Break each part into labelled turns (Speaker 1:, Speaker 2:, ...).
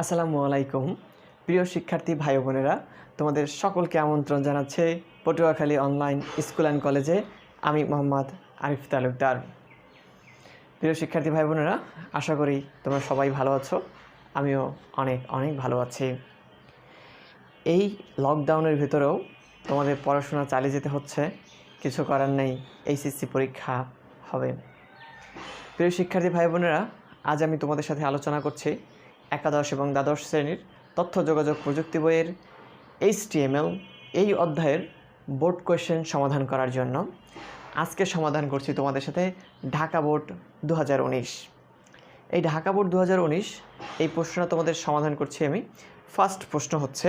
Speaker 1: আসসালামু আলাইকুম প্রিয় শিক্ষার্থী ভাই বোনেরা, তোমাদের সকলকে আমন্ত্রণ জানাচ্ছে পটুয়াখালী অনলাইন স্কুল অ্যান্ড কলেজে। আমি Md.Arif তালুকদার। প্রিয় শিক্ষার্থী ভাই বোনেরা, আশা করি তোমরা সবাই ভালো আছো। আমিও অনেক অনেক ভালো আছি। এই লকডাউনের ভিতরেও তোমাদের পড়াশোনা চালিয়ে যেতে হচ্ছে, কিছু করার নেই, এইচএসসি পরীক্ষা হবে। প্রিয় শিক্ষার্থী ভাই বোনেরা, আজ আমি তোমাদের সাথে আলোচনা করছি একাদশ এবং দ্বাদশ শ্রেণীর তথ্য যোগাযোগ প্রযুক্তি বইয়ের HTML এই অধ্যায়ের বোর্ড কোয়েশ্চেন সমাধান করার জন্য। আজকে সমাধান করছি তোমাদের সাথে ঢাকা বোর্ড 2019। এই ঢাকা বোর্ড 2019 এই প্রশ্নটা তোমাদের সমাধান করছি আমি। ফার্স্ট প্রশ্ন হচ্ছে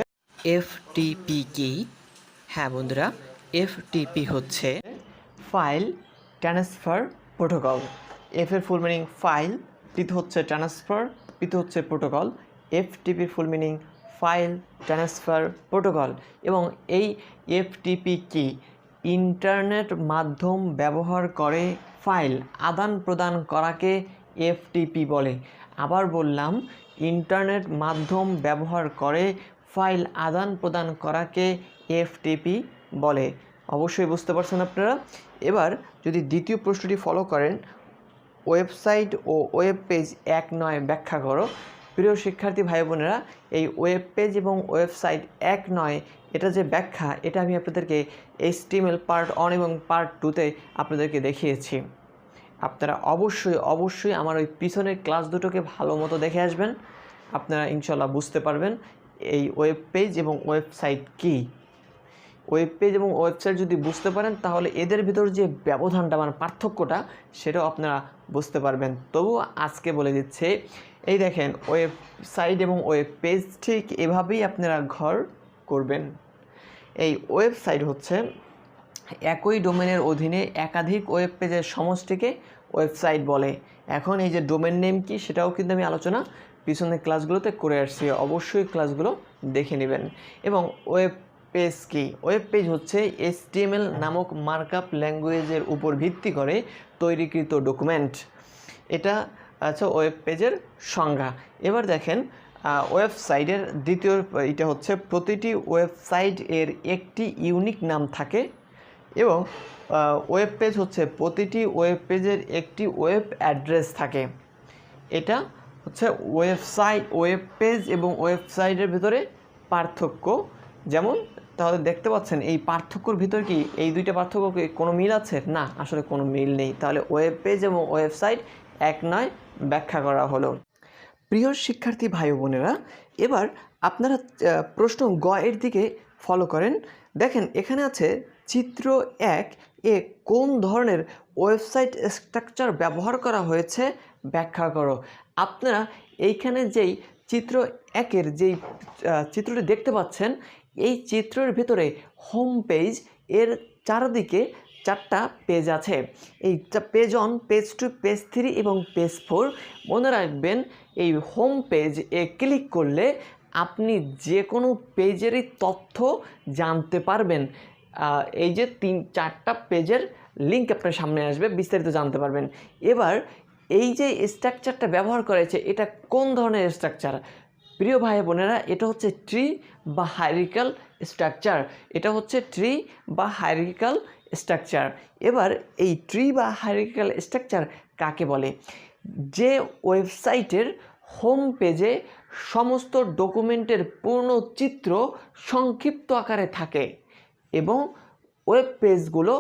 Speaker 1: FTP কি? হ্যাঁ বন্ধুরা, FTP হচ্ছে ফাইল ট্রান্সফার প্রোটোকল। এফ এর ফুল মিনিং ফাইল, টিতে হচ্ছে ট্রান্সফার, পিতে হচ্ছে protocol. FTP full meaning file transfer protocol. এবং এই FTP কি? ইন্টারনেট মাধ্যম ব্যবহার করে ফাইল আদান প্রদান করাকে FTP বলে। আবার বললাম, ইন্টারনেট মাধ্যম ব্যবহার করে ফাইল আদান প্রদান করাকে FTP বলে। অবশ্যই বুঝতে পারছেন আপনারা। এবার যদি দ্বিতীয় প্রশ্নটি ফলো করেন, ওয়েবসাইট ও ওয়েব পেজ এক নয় ব্যাখ্যা করো। প্রিয় শিক্ষার্থী ভাই বোনেরা, এই ওয়েব পেজ এবং ওয়েবসাইট এক নয়, এটা যে ব্যাখ্যা, এটা আমি আপনাদেরকে HTML পার্ট 1 এবং পার্ট 2তে আপনাদেরকে দেখিয়েছি। আপনারা অবশ্যই আমার ওই পিছনের ক্লাস দুটোকে ভালো মতো দেখে আসবেন। আপনারা ইনশাল্লাহ বুঝতে পারবেন এই ওয়েব পেজ এবং ওয়েবসাইট কী। ওয়েব পেজ এবং ওয়েবসাইট যদি বুঝতে পারেন, তাহলে এদের ভিতর যে ব্যবধানটা মানে পার্থক্যটা, সেটাও আপনারা বুঝতে পারবেন। তবুও আজকে বলে দিচ্ছে, এই দেখেন ওয়েবসাইট এবং ওয়েব পেজ ঠিক এভাবেই আপনারা ঘর করবেন। এই ওয়েবসাইট হচ্ছে একই ডোমেনের অধীনে একাধিক ওয়েব পেজের সমষ্টিকে ওয়েবসাইট বলে। এখন এই যে ডোমেন নেম কি, সেটাও কিন্তু আমি আলোচনা পিছনের ক্লাসগুলোতে করে আসছি, অবশ্যই ক্লাসগুলো দেখে নেবেন। এবং ওয়েব পেজ কি? ওয়েব পেজ হচ্ছে HTML নামক মার্কআপ ল্যাঙ্গুয়েজের উপর ভিত্তি করে তৈরিকৃত ডকুমেন্ট। এটা আচ্ছা ওয়েব পেজের সংজ্ঞা। এবার দেখেন ওয়েবসাইটের দ্বিতীয় এটা হচ্ছে প্রতিটি ওয়েবসাইট এর একটি ইউনিক নাম থাকে। এবং ওয়েব পেজ হচ্ছে প্রতিটি ওয়েব পেজের একটি ওয়েব অ্যাড্রেস থাকে। এটা হচ্ছে ওয়েব পেজ এবং ওয়েবসাইটের ভিতরে পার্থক্য। যেমন তাহলে দেখতে পাচ্ছেন এই পার্থক্যর ভিতর কি এই দুইটা পার্থক্য কি কোনো মিল আছে? না, আসলে কোনো মিল নেই। তাহলে ওয়েব পেজ এবং ওয়েবসাইট এক নয় ব্যাখ্যা করা হলো। প্রিয় শিক্ষার্থী ভাই বোনেরা, এবার আপনারা প্রশ্ন গ এর দিকে ফলো করেন। দেখেন এখানে আছে চিত্র 1 এ কোন ধরনের ওয়েবসাইট স্ট্রাকচার ব্যবহার করা হয়েছে ব্যাখ্যা করো। আপনারা এইখানে যেই চিত্র 1-এর যেই চিত্রটি দেখতে পাচ্ছেন, এই চিত্রের ভিতরে হোম পেজ এর চারদিকে 4টা পেজ আছে। এই পেজ 1, পেজ 2, পেজ 3 এবং পেজ 4। মনে রাখবেন, এই হোম পেজ এ ক্লিক করলে আপনি যে কোনো পেজেরই তথ্য জানতে পারবেন। এই যে 3-4টা পেজের লিঙ্ক আপনার সামনে আসবে, বিস্তারিত জানতে পারবেন। এবার এই যে স্ট্রাকচারটা ব্যবহার করেছে, এটা কোন ধরনের স্ট্রাকচার? প্রিয় ভাই বোনেরা, এটা হচ্ছে ট্রি বা হায়ারার্কিক্যাল স্ট্রাকচার। এটা হচ্ছে ট্রি বা হায়ারার্কিক্যাল স্ট্রাকচার। এবার এই ট্রি বা হায়ারার্কিক্যাল স্ট্রাকচার কাকে বলে? যে ওয়েবসাইটের হোম পেজে সমস্ত ডকুমেন্টের পূর্ণ চিত্র সংক্ষিপ্ত আকারে থাকে এবং ওয়েব পেজগুলো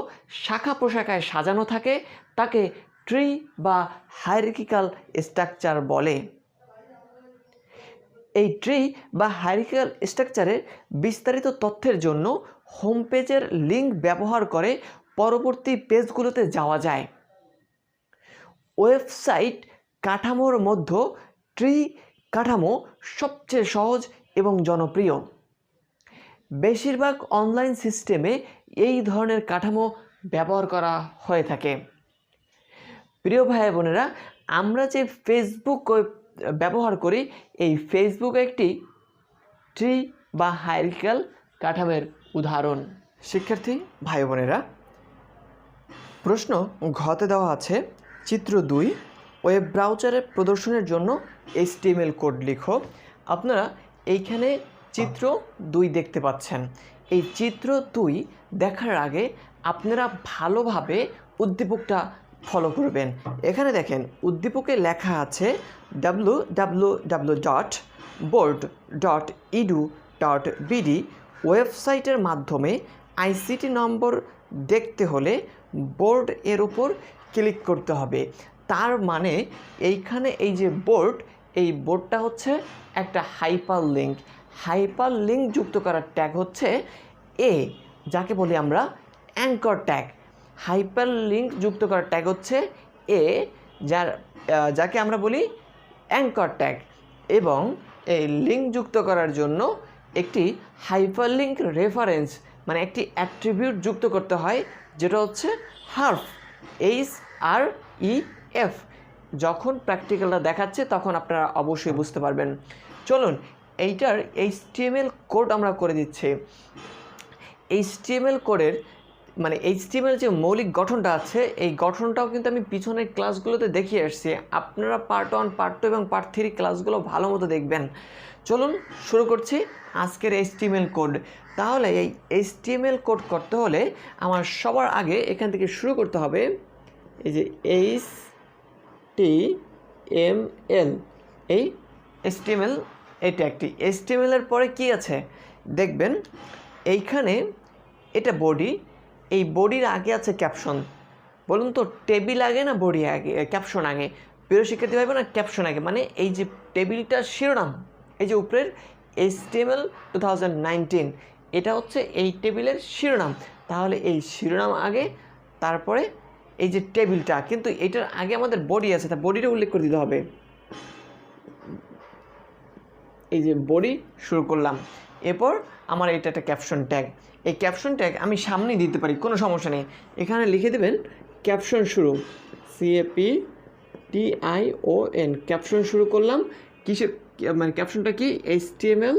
Speaker 1: শাখা প্রশাখায় সাজানো থাকে, তাকে ট্রি বা হায়ারার্কিক্যাল স্ট্রাকচার বলে। এই ট্রি বা হায়ারার্কিক্যাল স্ট্রাকচারে বিস্তারিত তথ্যের জন্য হোম পেজের লিঙ্ক ব্যবহার করে পরবর্তী পেজগুলোতে যাওয়া যায়। ওয়েবসাইট কাঠামোর মধ্যে ট্রি কাঠামো সবচেয়ে সহজ এবং জনপ্রিয়। বেশিরভাগ অনলাইন সিস্টেমে এই ধরনের কাঠামো ব্যবহার করা হয়ে থাকে। প্রিয় ভাই বোনেরা, আমরা যে ফেসবুক ব্যবহার করি, এই ফেসবুক একটি ট্রি বা হায়ারার্কিক্যাল কাঠামোর উদাহরণ। শিক্ষার্থী ভাই বোনেরা, প্রশ্ন ঘতে দেওয়া আছে চিত্র 2, ওয়েব ব্রাউজারে প্রদর্শনের জন্য HTML কোড লিখো। আপনারা এইখানে চিত্র 2 দেখতে পাচ্ছেন। এই চিত্র 2 দেখার আগে আপনারা ভালোভাবে উদ্দীপকটা ফলো করবেন। এখানে দেখেন উদ্দীপকে লেখা আছে www.board.edu.bd ওয়েবসাইটের মাধ্যমে আইসিটি নম্বর দেখতে হলে বোর্ড এর উপর ক্লিক করতে হবে। তার মানে এইখানে এই যে বোর্ড, এই বোর্ডটা হচ্ছে একটা হাইপার লিঙ্ক যুক্ত করার ট্যাগ হচ্ছে এ, যাকে বলি আমরা অ্যাঙ্কর ট্যাগ। হাইপার লিঙ্ক যুক্ত করার ট্যাগ হচ্ছে এ, যাকে আমরা বলি অ্যাঙ্কর ট্যাগ। এবং এই লিঙ্ক যুক্ত করার জন্য একটি হাইপার লিঙ্ক রেফারেন্স মানে একটি অ্যাট্রিবিউট যুক্ত করতে হয়, যেটা হচ্ছে হার্ফ, HREF। যখন প্র্যাকটিক্যালটা দেখাচ্ছে তখন আপনারা অবশ্যই বুঝতে পারবেন। চলুন এইটার HTML কোড আমরা করে দিচ্ছি। HTML কোডের মানে HTML যে মৌলিক গঠনটা আছে, এই গঠনটাও কিন্তু আমি পিছনের ক্লাসগুলোতে দেখিয়ে আসছি। আপনারা পার্ট 1, পার্ট 2 এবং পার্ট 3 ক্লাসগুলো ভালো মতো দেখবেন। চলুন শুরু করছি আজকের HTML কোড। তাহলে এই HTML কোড করতে হলে আমার সবার আগে এখান থেকে শুরু করতে হবে। এই যে HTML, এই HTML এটা একটি। HTML এর পরে কি আছে দেখবেন, এইখানে এটা বডি, এই বডির আগে আছে ক্যাপশন। বলুন তো টেবিল আগে না বডি আগে, ক্যাপশন আগে? প্রিয় শিক্ষার্থী ভাইবোন, না ক্যাপশন আগে। মানে এই যে টেবিলটার শিরোনাম, এই যে উপরের HTML 2019, এটা হচ্ছে এই টেবিলের শিরোনাম। তাহলে এই শিরোনাম আগে, তারপরে এই যে টেবিলটা, কিন্তু এটার আগে আমাদের বডি আছে, তা বডিটা উল্লেখ করে দিতে হবে। এই যে বডি শুরু করলাম, এরপর আমার এটা একটা ক্যাপশন ট্যাগ। এই ক্যাপশন ট্যাগ আমি সামনে দিতে পারি, কোনো সমস্যা নেই। এখানে লিখে দেবেন ক্যাপশন শুরু, CAPTION, ক্যাপশন শুরু করলাম। কিসের মানে ক্যাপশনটা কি? HTML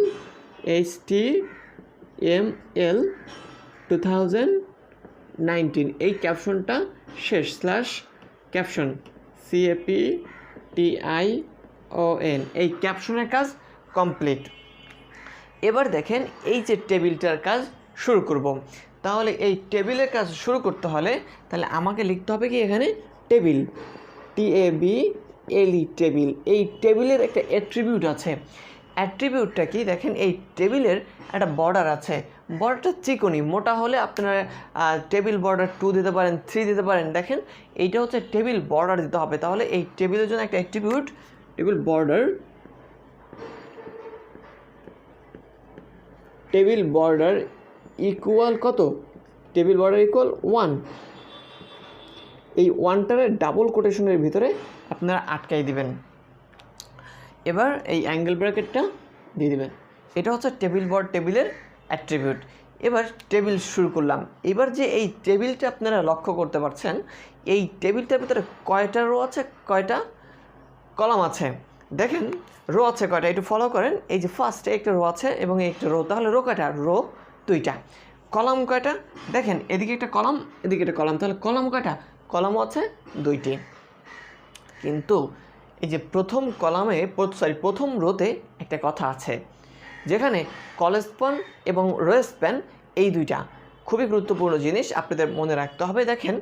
Speaker 1: 2019, এই ক্যাপশনটা শেষ, /ক্যাপশন, CAPTION, এই ক্যাপশনের কাজ কমপ্লিট। এবার দেখেন এই যে টেবিলটার কাজ শুরু করব। তাহলে এই টেবিলের কাজ শুরু করতে হলে তাহলে আমাকে লিখতে হবে কি এখানে টেবিল, TABLE, টেবিল। এই টেবিলের একটা অ্যাট্রিবিউট আছে। অ্যাট্রিবিউটটা কি দেখেন, এই টেবিলের একটা বর্ডার আছে। বর্ডারটা চিকনি, মোটা হলে আপনারা টেবিল বর্ডার 2 দিতে পারেন, 3 দিতে পারেন। দেখেন এইটা হচ্ছে টেবিল বর্ডার দিতে হবে। তাহলে এই টেবিলের জন্য একটা অ্যাট্রিবিউট টেবিল বর্ডার ইকুয়াল কত? Table border equal 1। এই 1টারে ডাবল কোটেশনের ভিতরে আপনারা আটকাই দিবেন। এবার এই অ্যাঙ্গেল ব্র্যাকেটটা দিয়ে দিবেন। এটা হচ্ছে টেবিলের অ্যাট্রিবিউট। এবার টেবিল শুরু করলাম। এবার যে এই টেবিলটা আপনারা লক্ষ্য করতে পারছেন, এই টেবিলটার ভিতরে কয়টা রো আছে, কয়টা কলাম আছে? দেখেন রো আছে কয়টা, একটু ফলো করেন। এই যে ফার্স্টে একটা রো আছে এবং একটা রো, তাহলে রো কয়টা? রো 2টা। কলাম কয়টা? দেখেন এদিকে একটা কলাম, এদিকে একটা কলাম, তাহলে কলাম কয়টা? কলামও আছে 2টি। কিন্তু এই যে প্রথম রোতে একটা কথা আছে, যেখানে কলেজ পেন এবং রোয়েস পেন, এই 2টা খুবই গুরুত্বপূর্ণ জিনিস আপনাদের মনে রাখতে হবে। দেখেন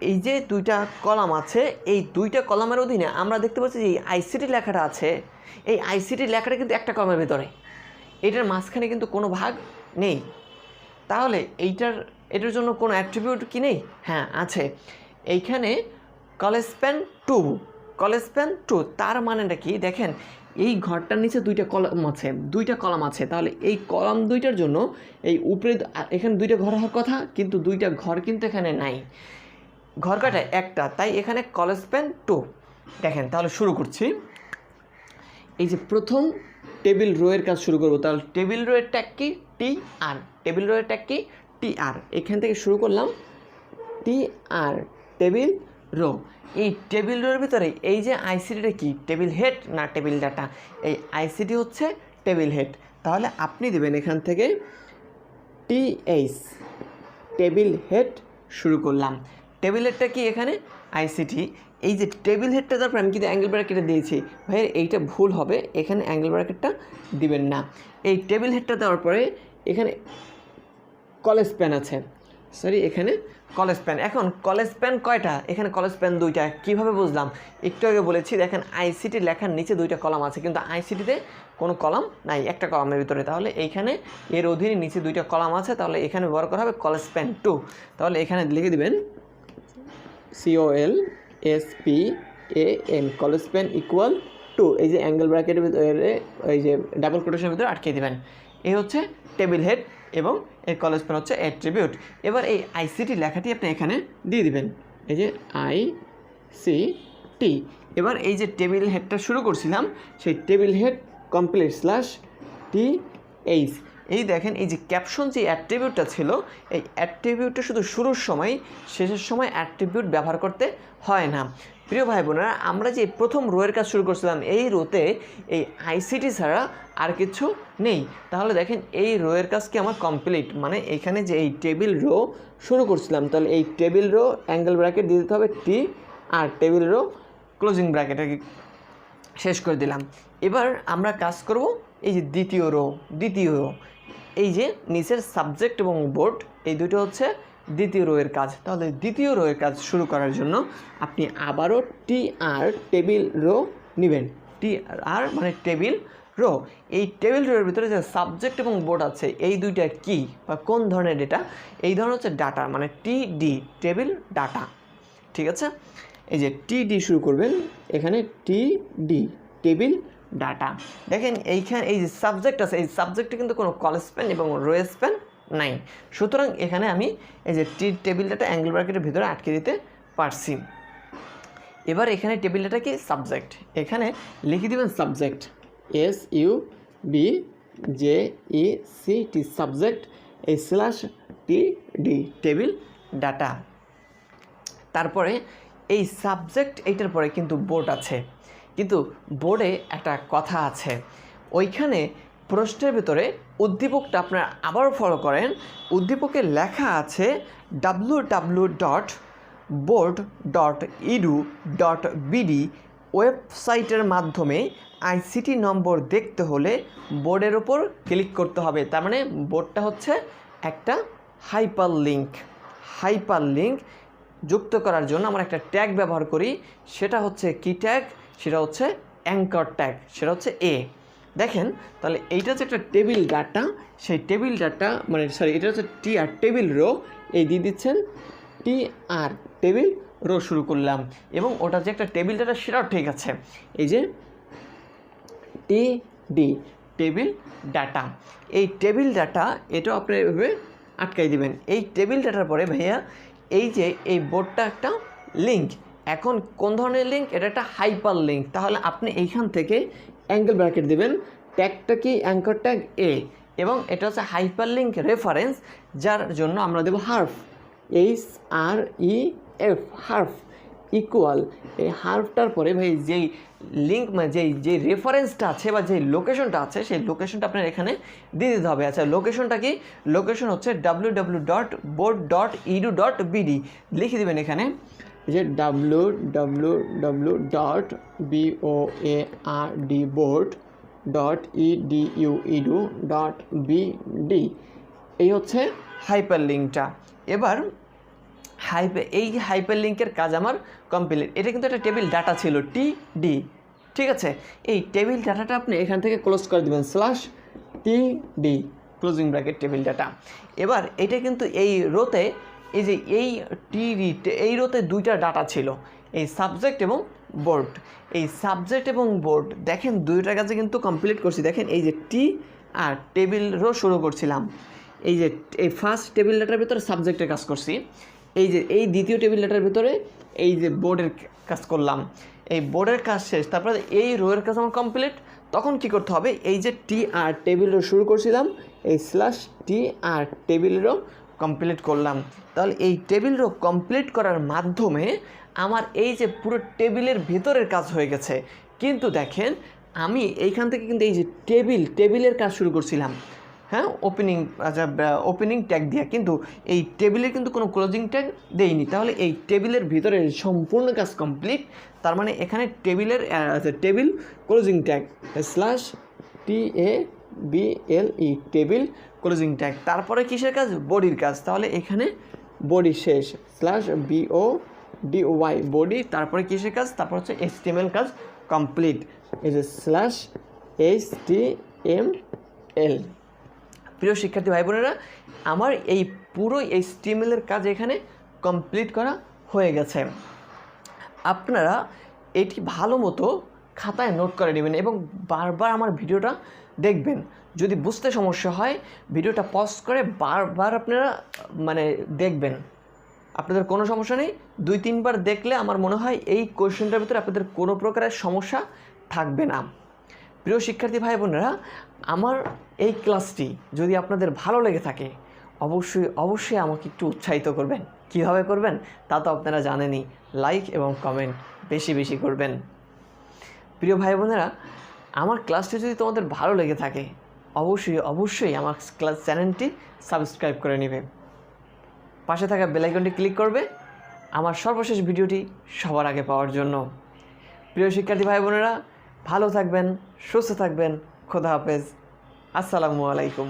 Speaker 1: এই যে 2টা কলাম আছে, এই 2টা কলামের অধীনে আমরা দেখতে পাচ্ছি যে এই ICT লেখাটা আছে। এই ICT লেখাটা কিন্তু একটা কলামের ভিতরে, এটার মাঝখানে কিন্তু কোনো ভাগ নেই। তাহলে এটার জন্য কোনো অ্যাট্রিবিউট কি নেই? হ্যাঁ আছে। এইখানে কলেজ পেন 2, তার মানেটা কি দেখেন, এই ঘরটার নিচে 2টা কলাম আছে। তাহলে এই কলাম 2টার জন্য এই উপরে এখানে 2টা ঘর হওয়ার কথা, কিন্তু 2টা ঘর কিন্তু এখানে নাই। ঘর কাটা একটা, তাই এখানে কলেজ পেন 2। দেখেন তাহলে শুরু করছি। এই যে প্রথম টেবিল রো এর কাজ শুরু করব। তাহলে টেবিল রো এর ট্যাগ কি? TR, টেবিল রো এর ট্যাগ কি? TR। এখান থেকে শুরু করলাম TR, টেবিল রো। এই টেবিল রোর ভিতরে এই যে ICTটা কি? টেবিল হেড না টেবিল ডাটা? এই ICT হচ্ছে টেবিল হেড। তাহলে আপনি দেবেন এখান থেকে TH, টেবিল হেড শুরু করলাম। টেবিল হেডটা কি? এখানে আইসিটি, এই যে টেবিল হেডটা তারপর আমি কিন্তু অ্যাঙ্গেল ব্র্যাকেটে দিয়েছি, ভাই এইটা ভুল হবে, এখানে অ্যাঙ্গেল ব্র্যাকেটটা দিবেন না। এই টেবিল হেডটা দেওয়ার পরে এখানে কলেজ পেন আছে, সরি এখানে কলেজ পেন। এখন কলেজ পেন কয়টা? এখানে কলেজ পেন 2টা। কীভাবে বুঝলাম? একটু আগে বলেছি, দেখেন আইসিটি লেখার নিচে 2টা কলাম আছে, কিন্তু আইসিটিতে কোনো কলাম নাই, একটা কলামের ভিতরে। তাহলে এইখানে এর অধীনে নিচে 2টা কলাম আছে, তাহলে এখানে ব্যবহার করা হবে কলেজ পেন 2। তাহলে এখানে লিখে দিবেন COLSPAN, কলেজ পেন ইকুয়াল 2। এই যে অ্যাঙ্গেল ব্র্যাকেটের ভিতরে এই যে ডাবল কোটেশনের ভিতরে আটকে দিবেন। এই হচ্ছে টেবিল হেড এবং এই কলেজ পেন হচ্ছে অ্যাট্রিবিউট। এবার এই আইসিটি লেখাটি আপনি এখানে দিয়ে দিবেন, এই যে ICT। এবার এই যে টেবিল হেডটা শুরু করছিলাম, সেই টেবিল হেড কমপ্লিট /TH। এই দেখেন এই যে ক্যাপশন যে অ্যাট্রিবিউটটা ছিল, এই অ্যাট্রিবিউটটা শুধু শুরুর সময়, শেষের সময় অ্যাট্রিবিউট ব্যবহার করতে হয় না। প্রিয় ভাই বোনেরা, আমরা যে প্রথম রোয়ের কাজ শুরু করছিলাম, এই রোতে এই আইসিটি ছাড়া আর কিছু নেই। তাহলে দেখেন এই রোয়ের কাজ কি আমার কমপ্লিট, মানে এখানে যে এই টেবিল রো শুরু করছিলাম, তাহলে এই টেবিল রো অ্যাঙ্গেল ব্র্যাকেট দিয়ে দিতে হবে T, আর টেবিল রো ক্লোজিং ব্র্যাকেট শেষ করে দিলাম। এবার আমরা কাজ করব এই যে দ্বিতীয় রো। এই যে নিচের সাবজেক্ট এবং বোর্ড, এই দুটো হচ্ছে দ্বিতীয় রোয়ের কাজ। তাহলে দ্বিতীয় রোয়ের কাজ শুরু করার জন্য আপনি আবারও TR টেবিল রো নেবেন। TR মানে টেবিল রো। এই টেবিল রোয়ের ভিতরে যে সাবজেক্ট এবং বোর্ড আছে, এই দুইটা কি বা কোন ধরনের ডেটা? এই ধরনের হচ্ছে ডাটা, মানে TD টেবিল ডাটা। ঠিক আছে, এই যে TD শুরু করবেন, এখানে TD টেবিল ডাটা। দেখেন এইখানে এই যে সাবজেক্ট আছে, এই সাবজেক্টে কিন্তু কোনো কলেজ পেন এবং রোয়েস পেন নাই, সুতরাং এখানে আমি এই যে টেবিল ডাটা অ্যাঙ্গেল ব্র্যাকেটের ভিতরে আটকে দিতে পারছি। এবার এখানে টেবিল ডাটা কি? সাবজেক্ট। এখানে লিখে দেবেন সাবজেক্ট SUBJECT, সাবজেক্ট এই /TD টেবিল ডাটা। তারপরে এই সাবজেক্ট এইটার পরে কিন্তু বোর্ড আছে, কিন্তু বোর্ডে একটা কথা আছে, ওইখানে প্রশ্নের ভিতরে উদ্দীপকটা আপনারা আবার ফলো করেন। উদ্দীপকে লেখা আছে www.board.edu.bd ওয়েবসাইটের মাধ্যমে আইসিটি নম্বর দেখতে হলে বোর্ডের ওপর ক্লিক করতে হবে। তার মানে বোর্ডটা হচ্ছে একটা হাইপার লিঙ্ক যুক্ত করার জন্য আমরা একটা ট্যাগ ব্যবহার করি, সেটা হচ্ছে কি ট্যাগ? সেটা হচ্ছে অ্যাঙ্কর ট্যাগ, সেটা হচ্ছে A। দেখেন তাহলে এইটা হচ্ছে একটা টেবিল ডাটা, সেই টেবিল ডাটা মানে সরি এটা হচ্ছে TR টেবিল রো, এই দিয়ে দিচ্ছেন TR টেবিল রো শুরু করলাম, এবং ওটা যে একটা টেবিল ডাটা সেটাও ঠিক আছে। এই যে TD টেবিল ডাটা, এই টেবিল ডাটা এটাও আপনি এভাবে আটকাই দিবেন। এই টেবিল ডাটার পরে ভাইয়া এই যে এই বোর্ডটা একটা লিঙ্ক, এখন কোন ধরনের লিঙ্ক? এটা একটা হাইপার লিঙ্ক। তাহলে আপনি এইখান থেকে অ্যাঙ্গেল ব্র্যাকেট দেবেন, ট্যাগটা কি? অ্যাঙ্কর ট্যাগ A, এবং এটা হচ্ছে হাইপার লিঙ্ক রেফারেন্স, যার জন্য আমরা দেবো হার্ফ HREF হার্ফ ইকুয়াল। এই হার্ফটার পরে ভাই যেই লিঙ্ক মানে যেই রেফারেন্সটা আছে বা যেই লোকেশনটা আছে, সেই লোকেশনটা আপনার এখানে দিয়ে দিতে হবে। আচ্ছা লোকেশনটা কি? লোকেশন হচ্ছে www.board.edu.bd লিখে দেবেন এখানে, যে www.board.edu.bd এই হচ্ছে হাইপার লিঙ্কটা। এবার এই হাইপার লিঙ্কের কাজ আমার কমপ্লিট। এটা কিন্তু একটা টেবিল ডাটা ছিল TD, ঠিক আছে। এই টেবিল ডাটাটা আপনি এখান থেকে ক্লোজ করে দেবেন /TD closing bracket table data. এবার এটা কিন্তু এই রোতে এই যে এই TD এই রোতে 2টা ডাটা ছিল, এই সাবজেক্ট এবং বোর্ড। এই সাবজেক্ট এবং বোর্ড দেখেন 2টার কাছে কিন্তু কমপ্লিট করছি। দেখেন এই যে TR টেবিল রো শুরু করছিলাম, এই যে এই ফার্স্ট টেবিল ডাটার ভিতরে সাবজেক্টের কাজ করছি, এই যে এই দ্বিতীয় টেবিল ডাটার ভিতরে এই যে বোর্ডের কাজ করলাম, এই বোর্ডের কাজ শেষ, তারপরে এই রোয়ের কাজ আমার কমপ্লিট। তখন কি করতে হবে? এই যে TR টেবিল রো শুরু করছিলাম, এই /TR টেবিল রো কমপ্লিট করলাম। তাহলে এই টেবিল রো কমপ্লিট করার মাধ্যমে আমার এই যে পুরো টেবিলের ভিতরের কাজ হয়ে গেছে। কিন্তু দেখেন আমি এইখান থেকে কিন্তু এই যে টেবিলের কাজ শুরু করছিলাম, হ্যাঁ, ওপেনিং ট্যাগ দিয়া, কিন্তু এই টেবিলের কিন্তু কোনো ক্লোজিং ট্যাগ দেইনি। তাহলে এই টেবিলের ভিতরে সম্পূর্ণ কাজ কমপ্লিট। তার মানে এখানে table closing tag /TABLE table closing tag. তারপরে কিসের কাজ? বডির কাজ। তাহলে এখানে বডি শেষ /BODY বডি। তারপরে কিসের কাজ? তারপর হচ্ছে HTML কাজ কমপ্লিট, এই যে /HTML। প্রিয় শিক্ষার্থী ভাই বোনেরা, আমার এই পুরো HTML এর কাজ এখানে কমপ্লিট করা হয়ে গেছে। আপনারা এটি ভালো মতো খাতায় নোট করে নেবেন এবং বারবার আমার ভিডিওটা দেখবেন। যদি বুঝতে সমস্যা হয় ভিডিওটা পজ করে বারবার আপনারা দেখবেন, আপনাদের কোনো সমস্যা নেই। 2-3 বার দেখলে আমার মনে হয় এই কোয়েশ্চেনটার ভিতরে আপনাদের কোনো প্রকারের সমস্যা থাকবে না। প্রিয় শিক্ষার্থী ভাই বোনেরা, আমার এই ক্লাসটি যদি আপনাদের ভালো লেগে থাকে অবশ্যই আমাকে একটু উৎসাহিত করবেন। কীভাবে করবেন তা তো আপনারা জানেনই, লাইক এবং কমেন্ট বেশি করবেন। প্রিয় ভাই বোনেরা, আমার ক্লাসটি যদি তোমাদের ভালো লেগে থাকে অবশ্যই আমার ক্লাস চ্যানেলটি সাবস্ক্রাইব করে নেবে, পাশে থাকা বেল আইকনটি ক্লিক করবে আমার সর্বশেষ ভিডিওটি সবার আগে পাওয়ার জন্য। প্রিয় শিক্ষার্থী ভাই বোনেরা, ভালো থাকবেন, সুস্থ থাকবেন। খোদা হাফেজ। আসসালামু আলাইকুম।